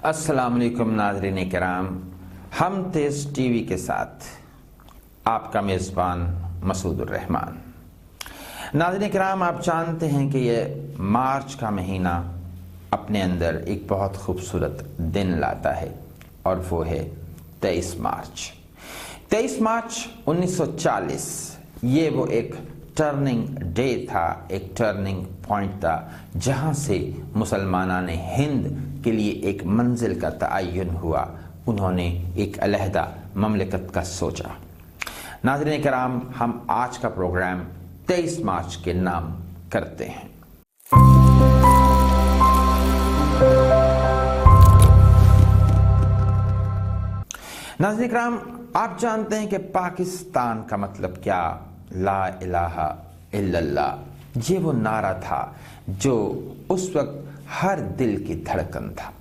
अस्सलाम वालेकुम नाज़रीन किराम, हम तेज़ टीवी के साथ आपका मेज़बान मसूदुर रहमान। नाज़रीन किराम, आप जानते हैं कि ये मार्च का महीना अपने अंदर एक बहुत खूबसूरत दिन लाता है और वो है 23 मार्च। 23 मार्च 1940 ये वो एक टर्निंग डे था, एक टर्निंग पॉइंट था जहाँ से मुसलमानान हिंद के लिए एक मंजिल का तयन हुआ। उन्होंने एक अलहदा ममलिकत का सोचा। नाज़रीन किराम, हम आज का प्रोग्राम 23 मार्च के नाम करते हैं। नाज़रीन किराम, आप जानते हैं कि पाकिस्तान का मतलब क्या? ला इलाहा इल्लल्लाह। ये वो नारा था जो उस वक्त हर दिल की धड़कन था।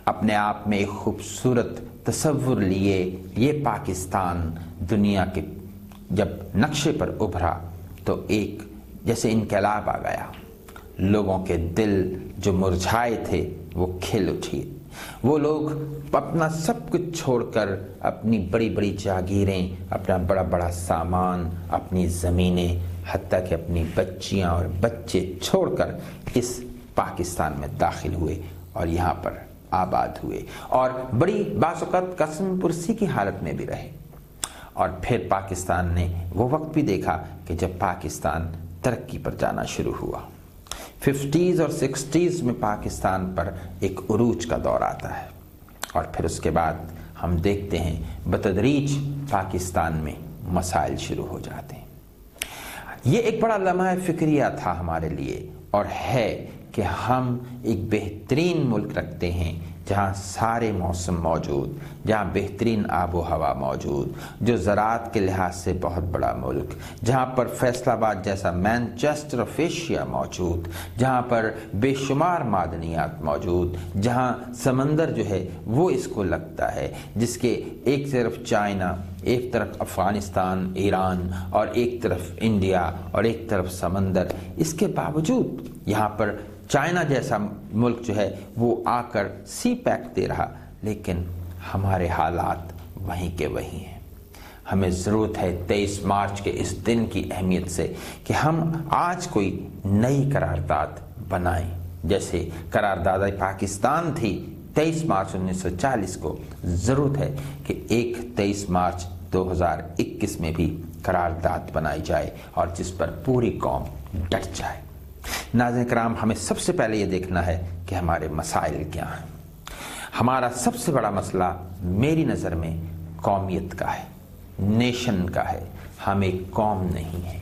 अपने आप में एक खूबसूरत तसव्वुर लिए ये पाकिस्तान दुनिया के जब नक्शे पर उभरा तो एक जैसे इनकलाब आ गया। लोगों के दिल जो मुरझाए थे वो खिल उठी। वो लोग अपना सब कुछ छोड़कर अपनी बड़ी बड़ी जागीरें, अपना बड़ा बड़ा सामान, अपनी ज़मीनें, हत्ता कि अपनी बच्चियां और बच्चे छोड़कर इस पाकिस्तान में दाखिल हुए और यहाँ पर आबाद हुए और बड़ी बासुकत कसम पुरसी की हालत में भी रहे। और फिर पाकिस्तान ने वो वक्त भी देखा कि जब पाकिस्तान तरक्की पर जाना शुरू हुआ। 50s और 60s में पाकिस्तान पर एक उरूज का दौर आता है और फिर उसके बाद हम देखते हैं बतदरीज पाकिस्तान में मसाइल शुरू हो जाते हैं। ये एक बड़ा लम्हा फिक्रिया था हमारे लिए और है कि हम एक बेहतरीन मुल्क रखते हैं जहाँ सारे मौसम मौजूद, जहाँ बेहतरीन आबो हवा मौजूद, जो ज़राअत के लिहाज से बहुत बड़ा मुल्क, जहाँ पर फैसलाबाद जैसा मैनचेस्टर ऑफ एशिया मौजूद, जहाँ पर बेशुमार मादनियात मौजूद, जहाँ समंदर जो है वो इसको लगता है, जिसके एक तरफ चाइना, एक तरफ अफ़गानिस्तान, ईरान और एक तरफ इंडिया और एक तरफ समंदर। इसके बावजूद यहाँ पर चाइना जैसा मुल्क जो है वो आकर सी पैक दे रहा, लेकिन हमारे हालात वहीं के वहीं हैं। हमें ज़रूरत है 23 मार्च के इस दिन की अहमियत से कि हम आज कोई नई करारदाद बनाएं। जैसे करारदाद पाकिस्तान थी 23 मार्च 1940 को, ज़रूरत है कि एक 23 मार्च 2021 में भी करारदाद बनाई जाए और जिस पर पूरी कौम डट जाए। नाज़रीन किराम, हमें सबसे पहले ये देखना है कि हमारे मसाइल क्या हैं। हमारा सबसे बड़ा मसला मेरी नज़र में कौमियत का है, नेशन का है। हम एक कौम नहीं है।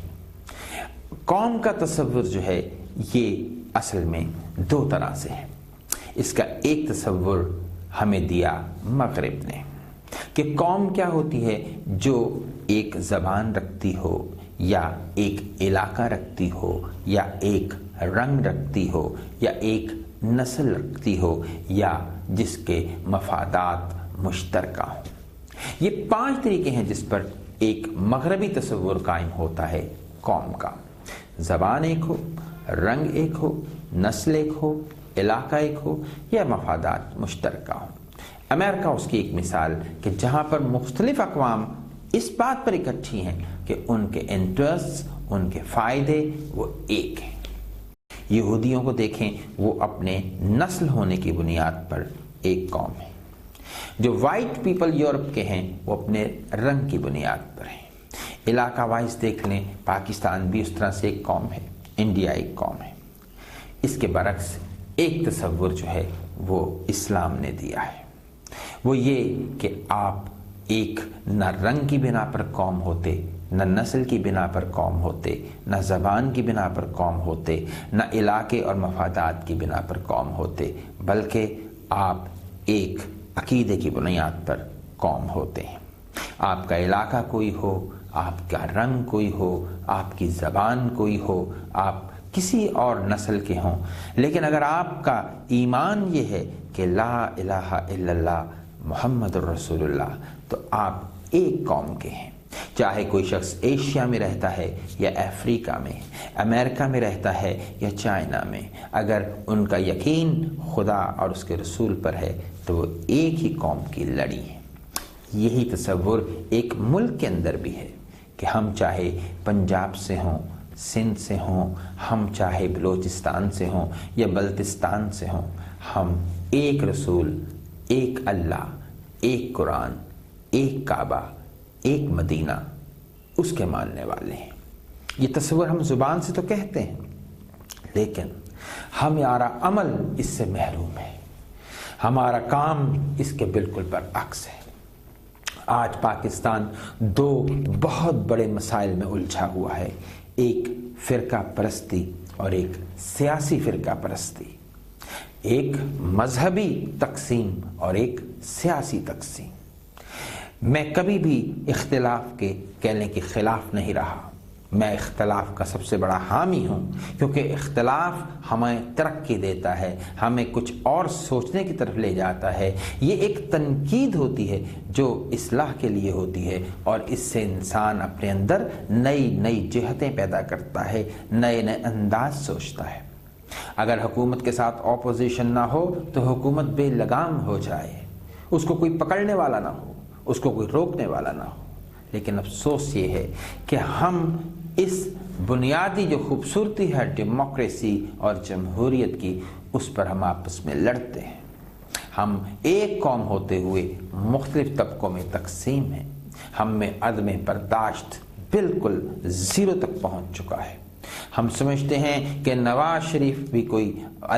कौम का तसव्वुर जो है ये असल में दो तरह से है। इसका एक तसव्वुर हमें दिया मगरिब ने कि कौम क्या होती है, जो एक ज़बान रखती हो या एक इलाका रखती हो या एक रंग रखती हो या एक नस्ल रखती हो या जिसके मफादात मुश्तरका हो। ये 5 तरीके हैं जिस पर एक मगरबी तसव्वुर कायम होता है कौम का। ज़बान एक हो, रंग एक हो, नस्ल एक हो, इलाका एक हो या मफादात मुश्तरका हो। अमेरिका उसकी एक मिसाल कि जहाँ पर मुख्तलिफ अक़वाम इस बात पर इकट्ठी हैं कि उनके इंटरेस्ट, उनके फ़ायदे वो एक हैं। यहूदियों को देखें, वो अपने नस्ल होने की बुनियाद पर एक कौम है। जो वाइट पीपल यूरोप के हैं वो अपने रंग की बुनियाद पर हैं। इलाका वाइज देख लें, पाकिस्तान भी उस तरह से एक कौम है, इंडिया एक कौम है। इसके बरक्स एक तसव्वुर जो है वो इस्लाम ने दिया है, वो ये कि आप एक न रंग की बिना पर कौम होते, न नस्ल की बिना पर कौम होते, न ज़बान की बिना पर कौम होते, न इलाके और मफादात की बिना पर कौम होते, बल्कि आप एक अकीदे की बुनियाद पर कौम होते हैं। आपका इलाका कोई हो, आपका रंग कोई हो, आपकी ज़बान कोई हो, आप किसी और नस्ल के हों, लेकिन अगर आपका ईमान ये है कि ला इलाहा इल्लल्लाह मुहम्मदुर रसूलुल्लाह, तो आप एक कौम के हैं। چاہے کوئی شخص ایشیا میں رہتا ہے یا افریقہ میں، امریکہ میں رہتا ہے یا چائنا میں، اگر ان کا یقین خدا اور اس کے رسول پر ہے تو وہ ایک ہی قوم کی لڑی ہے۔ یہی تصور ایک ملک کے اندر بھی ہے کہ ہم چاہے پنجاب سے ہوں، سندھ سے ہوں، ہم چاہے بلوچستان سے ہوں یا بلتستان سے ہوں، ہم ایک رسول، ایک اللہ، ایک قرآن، ایک کعبہ، ایک مدینہ، اس کے ماننے والے ہیں۔ یہ تصور ہم زبان سے تو کہتے ہیں، لیکن ہمارا عمل اس سے محروم ہے، ہمارا کام اس کے بالکل برعکس ہے۔ آج پاکستان دو بہت بڑے مسائل میں الجھا ہوا ہے، ایک فرقہ پرستی اور ایک سیاسی فرقہ پرستی، ایک مذہبی تقسیم اور ایک سیاسی تقسیم۔ میں کبھی بھی اختلاف کے کہنے کے خلاف نہیں رہا، میں اختلاف کا سب سے بڑا حامی ہوں، کیونکہ اختلاف ہمیں ترقی دیتا ہے، ہمیں کچھ اور سوچنے کی طرف لے جاتا ہے۔ یہ ایک تنقید ہوتی ہے جو اصلاح کے لیے ہوتی ہے، اور اس سے انسان اپنے اندر نئی نئی جہتیں پیدا کرتا ہے، نئے نئے انداز سوچتا ہے۔ اگر حکومت کے ساتھ اپوزیشن نہ ہو تو حکومت بے لگام ہو جائے، اس کو کوئی پکڑنے والا نہ ہو، اس کو کوئی روکنے والا نہ ہو۔ لیکن افسوس یہ ہے کہ ہم اس بنیادی جو خوبصورتی ہے ڈیموکریسی اور جمہوریت کی، اس پر ہم آپس میں لڑتے ہیں۔ ہم ایک قوم ہوتے ہوئے مختلف طبقوں میں تقسیم ہیں، ہم میں عدم برداشت بالکل زیرو تک پہنچ چکا ہے۔ ہم سمجھتے ہیں کہ نواز شریف بھی کوئی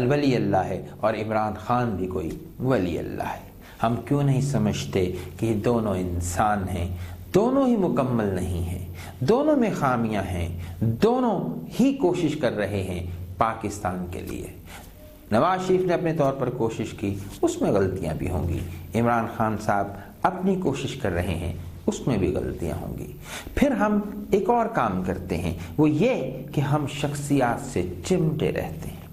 ولی اللہ ہے اور عمران خان بھی کوئی ولی اللہ ہے۔ ہم کیوں نہیں سمجھتے کہ یہ دونوں انسان ہیں، دونوں ہی مکمل نہیں ہیں، دونوں میں خامیاں ہیں، دونوں ہی کوشش کر رہے ہیں پاکستان کے لیے۔ نواز شریف نے اپنے طور پر کوشش کی، اس میں غلطیاں بھی ہوں گی، عمران خان صاحب اپنی کوشش کر رہے ہیں، اس میں بھی غلطیاں ہوں گی۔ پھر ہم ایک اور کام کرتے ہیں، وہ یہ کہ ہم شخصیات سے چمٹے رہتے ہیں۔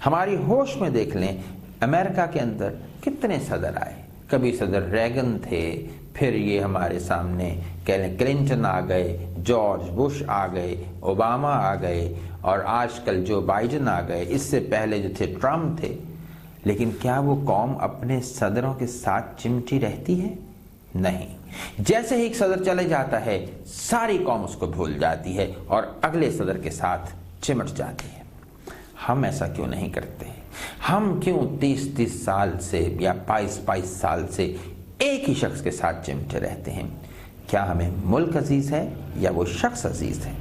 ہماری ہوش میں دیکھ لیں، امریکہ کے اندر کتنے صدر آئے، کبھی صدر ریگن تھے، پھر یہ ہمارے سامنے کلنٹن آ گئے، جارج بش آ گئے، اوباما آ گئے، اور آج کل جو بائیڈن آ گئے، اس سے پہلے جو تھے ٹرمپ تھے۔ لیکن کیا وہ قوم اپنے صدروں کے ساتھ چمٹی رہتی ہے؟ نہیں۔ جیسے ہی ایک صدر چلے جاتا ہے، ساری قوم اس کو بھول جاتی ہے اور اگلے صدر کے ساتھ چمٹ جاتی ہے۔ ہم ایسا کیوں نہیں کرتے؟ ہم کیوں 30 سال سے یا 22 سال سے ایک ہی شخص کے ساتھ چمٹے رہتے ہیں؟ کیا ہمیں ملک عزیز ہے یا وہ شخص عزیز ہے؟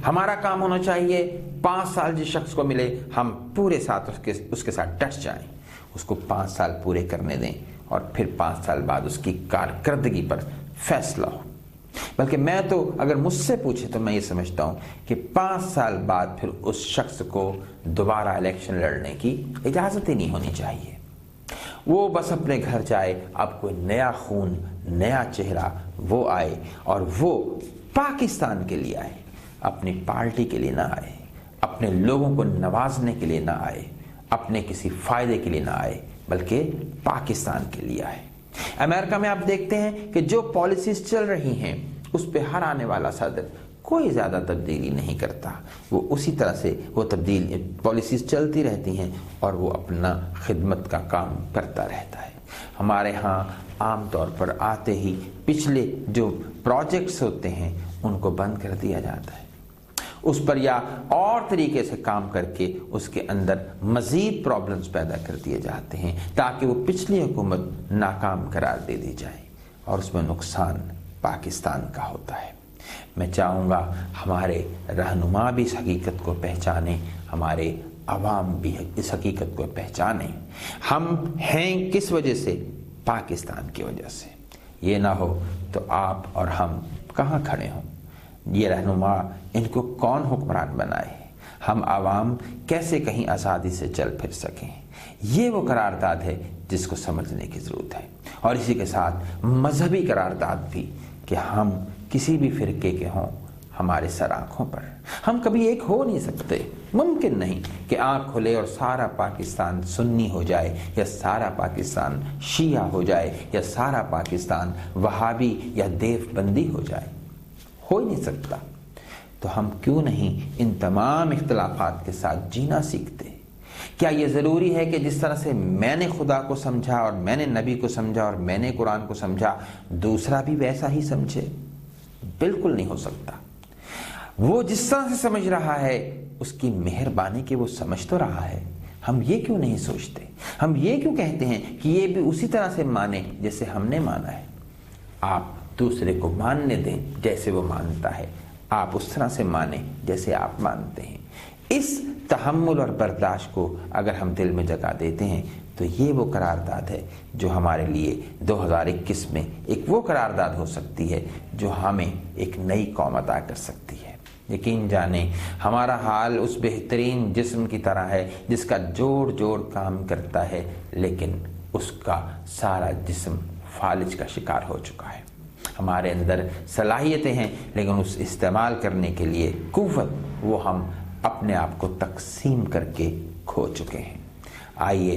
ہمارا کام ہونا چاہیے 5 سال جس شخص کو ملے ہم پورے ساتھ اس کے ساتھ ڈٹ جائیں، اس کو 5 سال پورے کرنے دیں، اور پھر 5 سال بعد اس کی کارکردگی پر فیصلہ ہو۔ بلکہ میں تو اگر مجھ سے پوچھے تو میں یہ سمجھتا ہوں کہ 5 سال بعد پھر اس شخص کو دوبارہ الیکشن لڑنے کی اجازت ہی نہیں ہونی چاہیے۔ وہ بس اپنے گھر جائے، اب کوئی نیا خون، نیا چہرہ وہ آئے، اور وہ پاکستان کے لیے آئے، اپنی پارٹی کے لیے نہ آئے، اپنے لوگوں کو نوازنے کے لیے نہ آئے، اپنے کسی فائدے کے لیے نہ آئے، بلکہ پاکستان کے لیے آئے۔ امریکہ میں آپ دیکھتے ہیں کہ جو پالیسیز چل رہی ہیں اس پہ ہر آنے والا صدر کوئی زیادہ تبدیلی نہیں کرتا، وہ اسی طرح سے وہ پالیسیز چلتی رہتی ہیں اور وہ اپنا خدمت کا کام کرتا رہتا ہے۔ ہمارے ہاں عام طور پر آتے ہی پچھلے جو پروجیکٹس ہوتے ہیں ان کو بند کر دیا جاتا ہے، اس پر یا اور طریقے سے کام کر کے اس کے اندر مزید پرابلمز پیدا کر دیے جاتے ہیں تاکہ وہ پچھلی حکومت ناکام قرار دے دی جائے، اور اس میں نقصان پاکستان کا ہوتا ہے۔ میں چاہوں گا ہمارے رہنما بھی اس حقیقت کو پہچانیں، ہمارے عوام بھی اس حقیقت کو پہچانیں۔ ہم ہیں کس وجہ سے؟ پاکستان کی وجہ سے۔ یہ نہ ہو تو آپ اور ہم کہاں کھڑے ہوں؟ یہ رہنما ان کو کون حکمران بنائے؟ ہم عوام کیسے کہیں آزادی سے چل پھر سکیں؟ یہ وہ قرارداد ہے جس کو سمجھنے کی ضرورت ہے، اور اسی کے ساتھ مذہبی قرارداد بھی کہ ہم کسی بھی فرقے کے ہوں، ہمارے سر آنکھوں پر ہم کبھی ایک ہو نہیں سکتے۔ ممکن نہیں کہ آنکھ کھلے اور سارا پاکستان سنی ہو جائے، یا سارا پاکستان شیعہ ہو جائے، یا سارا پاکستان وہابی یا دیوبندی ہو جائے۔ हो ही नहीं सकता। तो हम क्यों नहीं इन तमाम इख्तिलाफात के साथ जीना सीखते? क्या ये ज़रूरी है कि जिस तरह से मैंने खुदा को समझा और मैंने नबी को समझा और मैंने कुरान को समझा, दूसरा भी वैसा ही समझे? बिल्कुल नहीं हो सकता। वो जिस तरह से समझ रहा है, उसकी मेहरबानी कि वो समझ तो रहा है। हम ये क्यों नहीं सोचते? हम ये क्यों कहते हैं कि ये भी उसी तरह से माने जैसे हमने माना है? आप दूसरे को मानने दें जैसे वो मानता है, आप उस तरह से माने जैसे आप मानते हैं। इस तहम्मुल और बर्दाश्त को अगर हम दिल में जगा देते हैं तो ये वो करारदाद है जो हमारे लिए 2021 में एक वो करारदाद हो सकती है जो हमें एक नई कौम अता कर सकती है। यकीन जाने हमारा हाल उस बेहतरीन जिस्म की तरह है जिसका जोड़ जोड़ काम करता है, लेकिन उसका सारा जिस्म फालिज का शिकार हो चुका है। हमारे अंदर सलाहियतें हैं, लेकिन उस इस्तेमाल करने के लिए कुव्वत वो हम अपने आप को तकसीम करके खो चुके हैं। आइए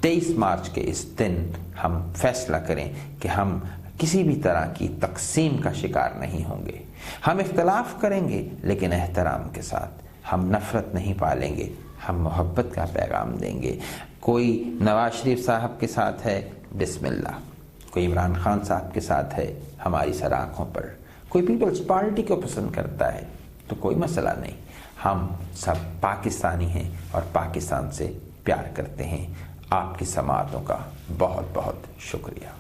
23 मार्च के इस दिन हम फैसला करें कि हम किसी भी तरह की तकसीम का शिकार नहीं होंगे। हम इख्तलाफ करेंगे लेकिन एहतराम के साथ। हम नफ़रत नहीं पालेंगे, हम मोहब्बत का पैगाम देंगे। कोई नवाज शरीफ साहब के साथ है, बिस्मिल्लाह। कोई इमरान खान साहब के साथ है, हमारी सर आँखों पर। कोई पीपल्स पार्टी को पसंद करता है तो कोई मसला नहीं। हम सब पाकिस्तानी हैं और पाकिस्तान से प्यार करते हैं। आपकी समाअतों का बहुत बहुत शुक्रिया।